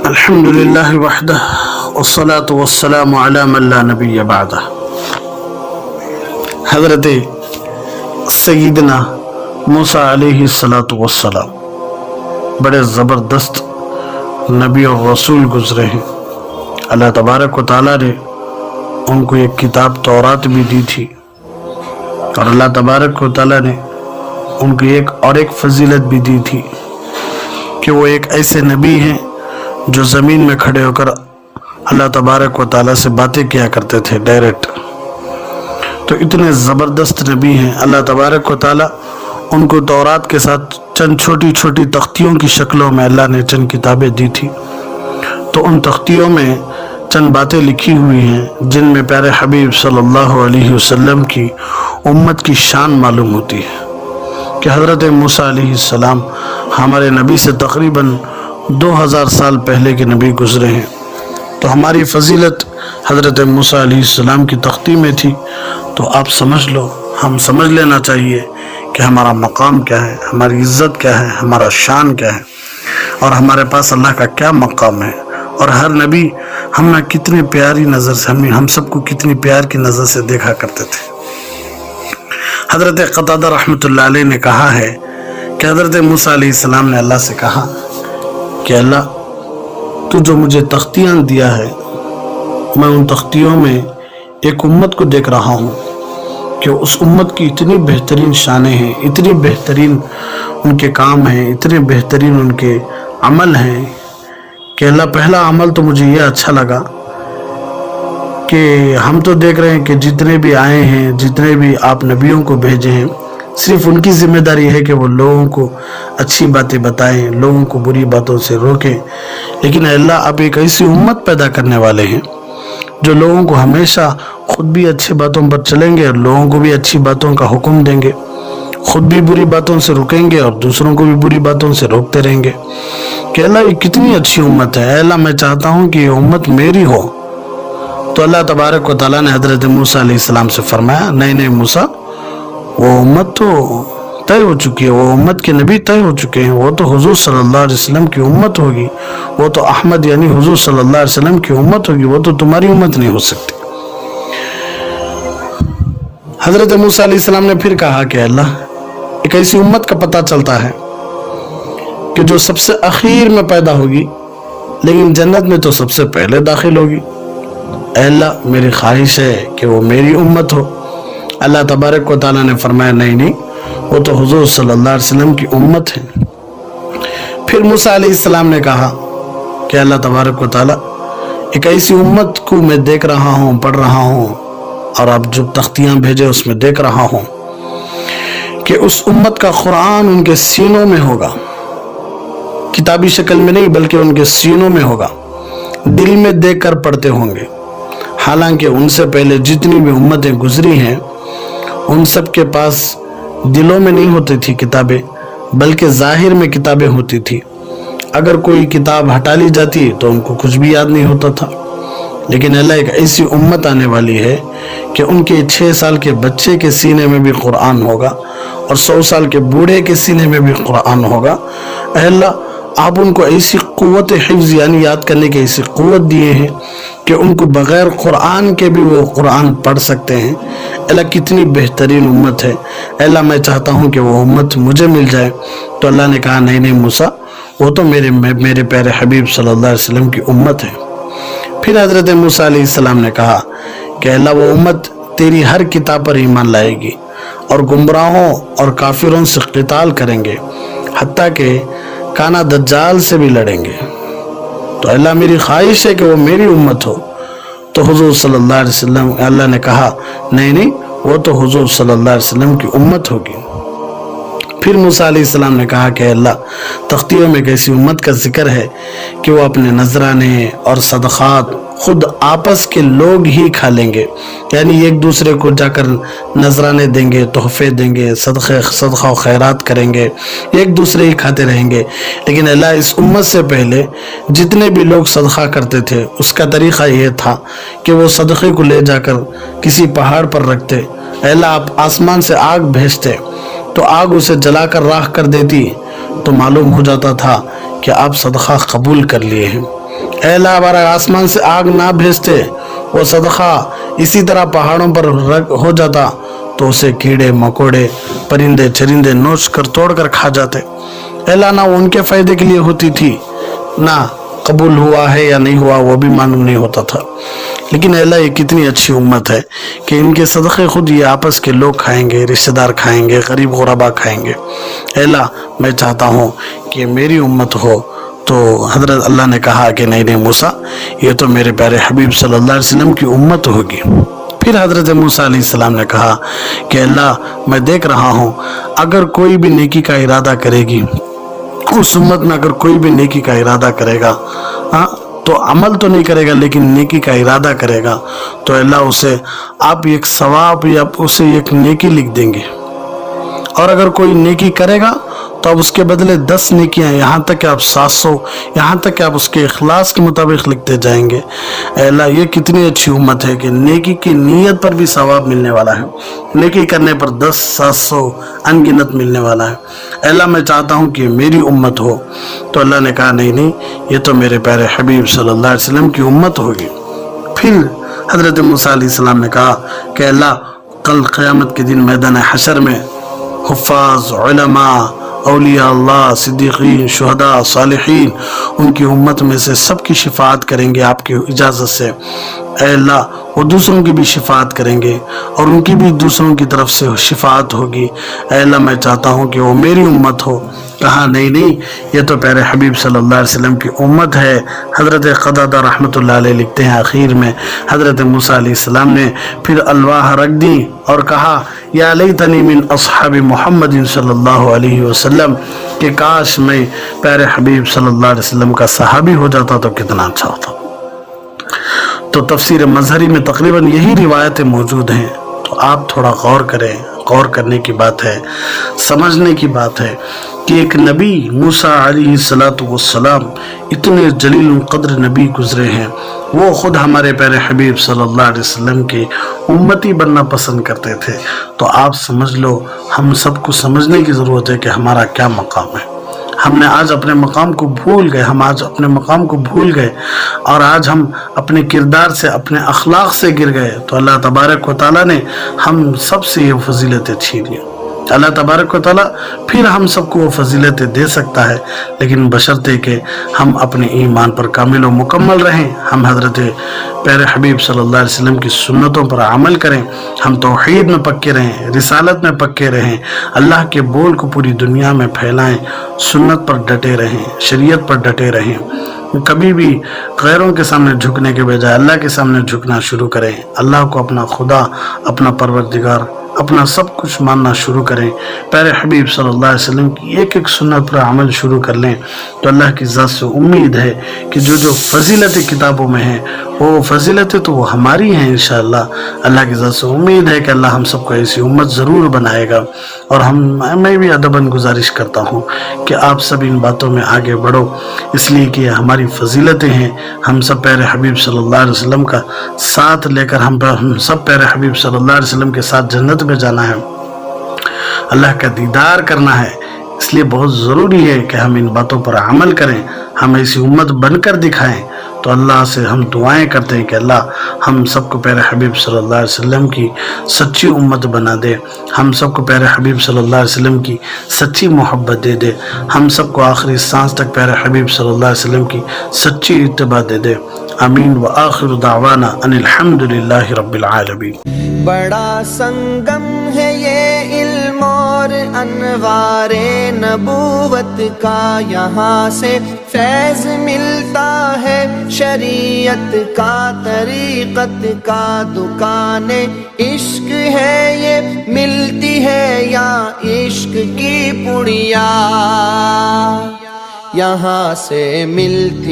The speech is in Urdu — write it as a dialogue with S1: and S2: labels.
S1: الحمدللہ وحدہ والصلاة والسلام علی من لا نبی بعدہ۔ حضرت سیدنا موسیٰ علیہ السلام بڑے زبردست نبی اور رسول گزرے ہیں۔ اللہ تبارک و تعالیٰ نے ان کو ایک کتاب تورات بھی دی تھی، اور اللہ تبارک و تعالیٰ نے ان کو ایک فضیلت بھی دی تھی کہ وہ ایک ایسے نبی ہیں جو زمین میں کھڑے ہو کر اللہ تبارک و تعالیٰ سے باتیں کیا کرتے تھے ڈائریکٹ۔ تو اتنے زبردست نبی ہیں، اللہ تبارک و تعالیٰ ان کو تورات کے ساتھ چند چھوٹی چھوٹی تختیوں کی شکلوں میں اللہ نے چند کتابیں دی تھی۔ تو ان تختیوں میں چند باتیں لکھی ہوئی ہیں جن میں پیارے حبیب صلی اللہ علیہ وسلم کی امت کی شان معلوم ہوتی ہے کہ حضرت موسیٰ علیہ السلام ہمارے نبی سے تقریباً 2000 سال پہلے کے نبی گزرے ہیں۔ تو ہماری فضیلت حضرت موسیٰ علیہ السلام کی تختی میں تھی۔ تو آپ سمجھ لو، ہم سمجھ لینا چاہیے کہ ہمارا مقام کیا ہے، ہماری عزت کیا ہے، ہمارا شان کیا ہے، اور ہمارے پاس اللہ کا کیا مقام ہے، اور ہر نبی ہمیں کتنی پیاری نظر سے ہم سب کو کتنی پیار کی نظر سے دیکھا کرتے تھے۔ حضرت قتادہ رحمۃ اللہ علیہ نے کہا ہے کہ حضرت موسیٰ علیہ السلام نے اللہ سے کہا کہ اللہ تو جو مجھے تختیاں دیا ہے، میں ان تختیوں میں ایک امت کو دیکھ رہا ہوں کہ اس امت کی اتنی بہترین شانیں ہیں، اتنی بہترین ان کے کام ہیں، اتنے بہترین ان کے عمل ہیں کہ اللہ پہلا عمل تو مجھے یہ اچھا لگا کہ ہم تو دیکھ رہے ہیں کہ جتنے بھی آئے ہیں، جتنے بھی آپ نبیوں کو بھیجے ہیں، صرف ان کی ذمہ داری ہے کہ وہ لوگوں کو اچھی باتیں بتائیں، لوگوں کو بری باتوں سے روکیں۔ لیکن اللہ آپ ایک ایسی امت پیدا کرنے والے ہیں جو لوگوں کو ہمیشہ خود بھی اچھی باتوں پر چلیں گے اور لوگوں کو بھی اچھی باتوں کا حکم دیں گے، خود بھی بری باتوں سے رکیں گے اور دوسروں کو بھی بری باتوں سے روکتے رہیں گے کہ اللہ یہ کتنی اچھی امت ہے، اللہ میں چاہتا ہوں کہ یہ امت میری ہو۔ تو اللہ تبارک و تعالیٰ نے حضرت موسیٰ علیہ السلام سے فرمایا نہیں موسیٰ، وہ امت تو طے ہو چکی ہے، وہ امت کے نبی طے ہو چکے ہیں، وہ تو حضور صلی اللہ علیہ وسلم کی امت ہوگی، وہ تو احمد یعنی حضور صلی اللہ علیہ وسلم کی امت ہوگی، وہ تو تمہاری امت نہیں ہو سکتی۔ حضرت موسیٰ علیہ السلام نے پھر کہا کہ اللہ ایک ایسی امت کا پتہ چلتا ہے کہ جو سب سے اخیر میں پیدا ہوگی لیکن جنت میں تو سب سے پہلے داخل ہوگی۔ اے اللہ میری خواہش ہے کہ وہ میری امت ہو۔ اللہ تبارک و تعالیٰ نے فرمایا نہیں وہ تو حضور صلی اللہ علیہ وسلم کی امت ہے۔ پھر موسیٰ علیہ السلام نے کہا کہ اللہ تبارک و تعالیٰ ایک ایسی امت کو میں دیکھ رہا ہوں، پڑھ رہا ہوں، اور آپ جو تختیاں بھیجے اس میں دیکھ رہا ہوں کہ اس امت کا قرآن ان کے سینوں میں ہوگا، کتابی شکل میں نہیں بلکہ ان کے سینوں میں ہوگا، دل میں دیکھ کر پڑھتے ہوں گے۔ حالانکہ ان سے پہلے جتنی بھی امتیں گزری ہیں ان سب کے پاس دلوں میں نہیں ہوتی تھی کتابیں، بلکہ ظاہر میں کتابیں ہوتی تھی۔ اگر کوئی کتاب ہٹا لی جاتی تو ان کو کچھ بھی یاد نہیں ہوتا تھا۔ لیکن اللہ ایک ایسی امت آنے والی ہے کہ ان کے 6 سال کے بچے کے سینے میں بھی قرآن ہوگا اور 100 سال کے بوڑھے کے سینے میں بھی قرآن ہوگا۔ اے اللہ آپ ان کو ایسی قوت حفظ یعنی یاد کرنے کی ایسی قوت دیے ہیں کہ ان کو بغیر قرآن کے بھی وہ قرآن پڑھ سکتے ہیں۔ اللہ کتنی بہترین امت ہے۔ اللہ میں چاہتا ہوں کہ وہ امت مجھے مل جائے۔ تو اللہ نے کہا نہیں موسیٰ، وہ تو میرے پیارے حبیب صلی اللہ علیہ وسلم کی امت ہے۔ پھر حضرت موسیٰ علیہ السلام نے کہا کہ اللہ وہ امت تیری ہر کتاب پر ایمان لائے گی اور گمراہوں اور کافروں سے قتال کریں گے، حتیٰ کہ کانا دجال سے بھی لڑیں گے۔ تو اللہ میری خواہش ہے کہ وہ میری امت ہو۔ تو حضور صلی اللہ علیہ وسلم اللہ نے کہا نہیں وہ تو حضور صلی اللہ علیہ وسلم کی امت ہوگی۔ پھر موسیٰ علیہ السلام نے کہا کہ اللہ تختیوں میں ایک ایسی امت کا ذکر ہے کہ وہ اپنے نذرانے اور صدقات خود آپس کے لوگ ہی کھا لیں گے، یعنی ایک دوسرے کو جا کر نذرانے دیں گے، تحفے دیں گے، صدقہ و خیرات کریں گے، ایک دوسرے ہی کھاتے رہیں گے۔ لیکن اللہ اس امت سے پہلے جتنے بھی لوگ صدقہ کرتے تھے اس کا طریقہ یہ تھا کہ وہ صدقے کو لے جا کر کسی پہاڑ پر رکھتے، اللہ آپ آسمان سے آگ بھیجتے تو آگ اسے جلا کر راکھ کر دیتی تو معلوم ہو جاتا تھا کہ آپ صدقہ قبول کر لیے ہیں۔ اے اللہ ہمارا آسمان سے آگ نہ بھیجتے، وہ صدقہ اسی طرح پہاڑوں پر ہو جاتا تو اسے کیڑے مکوڑے پرندے چرندے نوچ کر توڑ کر کھا جاتے۔ اے اللہ نہ ان کے فائدے کے لیے ہوتی تھی، نہ قبول ہوا ہے یا نہیں ہوا وہ بھی معلوم نہیں ہوتا تھا۔ لیکن اے اللہ یہ کتنی اچھی امت ہے کہ ان کے صدقے خود یہ آپس کے لوگ کھائیں گے، رشتہ دار کھائیں گے، غریب غربا کھائیں گے۔ اے اللہ میں چاہتا ہوں کہ میری امت ہو۔ تو حضرت اللہ نے کہا کہ نہیں موسیٰ، یہ تو میرے پیارے حبیب صلی اللہ علیہ وسلم کی امت ہوگی۔ پھر حضرت موسیٰ علیہ السلام نے کہا کہ اللہ میں دیکھ رہا ہوں اگر کوئی بھی نیکی کا ارادہ کرے گی، اس امت میں اگر کوئی بھی نیکی کا ارادہ کرے گا تو عمل تو نہیں کرے گا لیکن نیکی کا ارادہ کرے گا تو اللہ اسے آپ ایک ثواب یا اسے ایک نیکی لکھ دیں گے، اور اگر کوئی نیکی کرے گا تو اب اس کے بدلے 10 نیکیاں، یہاں تک کہ آپ 700، یہاں تک کہ آپ اس کے اخلاص کے مطابق لکھتے جائیں گے۔ اے اللہ یہ کتنی اچھی امت ہے کہ نیکی کی نیت پر بھی ثواب ملنے والا ہے، نیکی کرنے پر 10 700 انگنت ملنے والا ہے۔ اے اللہ میں چاہتا ہوں کہ میری امت ہو۔ تو اللہ نے کہا نہیں یہ تو میرے پیارے حبیب صلی اللہ علیہ وسلم کی امت ہوگی۔ پھر حضرت موسیٰ علیہ السلام نے کہا کہ اللہ کل قیامت کے دن میدان حشر میں حفاظ، علماء، اولیاء اللہ، صدیقین، شہداء، صالحین ان کی امت میں سے سب کی شفاعت کریں گے آپ کی اجازت سے۔ اے اللہ وہ دوسروں کی بھی شفاعت کریں گے اور ان کی بھی دوسروں کی طرف سے شفاعت ہوگی۔ اے اللہ میں چاہتا ہوں کہ وہ میری امت ہو۔ کہا نہیں یہ تو پیارے حبیب صلی اللہ علیہ وسلم کی امت ہے۔ حضرت قتادہ رحمۃ اللہ علیہ لکھتے ہیں آخر میں حضرت موسیٰ علیہ السلام نے پھر الواح رکھ دی اور کہا یا لیتنی من اصحاب محمد صلی اللہ علیہ وسلم، کہ کاش میں پیارے حبیب صلی اللہ علیہ وسلم کا صحابی ہو جاتا تو کتنا اچھا ہوتا۔ تو تفسیر مظہری میں تقریباً یہی روایتیں موجود ہیں، تو آپ تھوڑا غور کریں۔ غور کرنے کی بات ہے، سمجھنے کی بات ہے کہ ایک نبی موسیٰ علیہ السلام اتنے جلیل القدر نبی گزرے ہیں، وہ خود ہمارے پیارے حبیب صلی اللہ علیہ وسلم کے امتی بننا پسند کرتے تھے۔ تو آپ سمجھ لو، ہم سب کو سمجھنے کی ضرورت ہے کہ ہمارا کیا مقام ہے۔ ہم نے آج اپنے مقام کو بھول گئے، اور آج ہم اپنے کردار سے، اپنے اخلاق سے گر گئے، تو اللہ تبارک و تعالیٰ نے ہم سب سے یہ فضیلتیں چھین لی۔ اللہ تبارک و تعالیٰ پھر ہم سب کو وہ فضیلتیں دے سکتا ہے، لیکن بشرطے کہ ہم اپنے ایمان پر کامل و مکمل رہیں، ہم حضرت پیارے حبیب صلی اللہ علیہ وسلم کی سنتوں پر عمل کریں، ہم توحید میں پکے رہیں، رسالت میں پکے رہیں، اللہ کے بول کو پوری دنیا میں پھیلائیں، سنت پر ڈٹے رہیں، شریعت پر ڈٹے رہیں۔ کبھی بھی غیروں کے سامنے جھکنے کے بجائے اللہ کے سامنے جھکنا شروع کریں، اللہ کو اپنا خدا، اپنا پروردگار، اپنا سب کچھ ماننا شروع کریں، پیارے حبیب صلی اللہ علیہ وسلم کی ایک ایک سنت پر عمل شروع کر لیں، تو اللہ کی ذات سے امید ہے کہ جو فضیلتیں کتابوں میں ہیں وہ فضیلتیں تو وہ ہماری ہیں انشاءاللہ۔ اللہ کی ذات سے امید ہے کہ اللہ ہم سب کو ایسی امت ضرور بنائے گا، اور میں بھی ادباً گزارش کرتا ہوں کہ آپ سب ان باتوں میں آگے بڑھو، اس لیے کہ ہماری فضیلتیں ہیں۔ ہم سب پیارے حبیب صلی اللہ علیہ وسلم کا ساتھ لے کر ہم سب پیارے حبیب صلی اللہ علیہ وسلم کے ساتھ جنت میں جانا ہے، اللہ کا دیدار کرنا ہے۔ اس لیے بہت ضروری ہے کہ ہم ان باتوں پر عمل کریں، ہم ایسی امت بن کر دکھائیں۔ تو اللہ سے ہم دعائیں کرتے ہیں کہ اللہ ہم سب کو پیارے حبیب صلی اللہ علیہ وسلم کی سچی امت بنا دے، ہم سب کو پیارے حبیب صلی اللہ علیہ وسلم کی سچی محبت دے دے، ہم سب کو آخری سانس تک پیارے حبیب صلی اللہ علیہ وسلم کی سچی اتباع دے دے۔ آمین وآخر دعوانا ان الحمدللہ رب العالمین۔
S2: بڑا سنگم ہے یہ علم اور انوار نبوت کا، یہاں سے فیض ملتا ہے شریعت کا طریقت کا دکان عشق ہے یہ ملتی ہے یا عشق کی پڑیا یہاں سے ملتی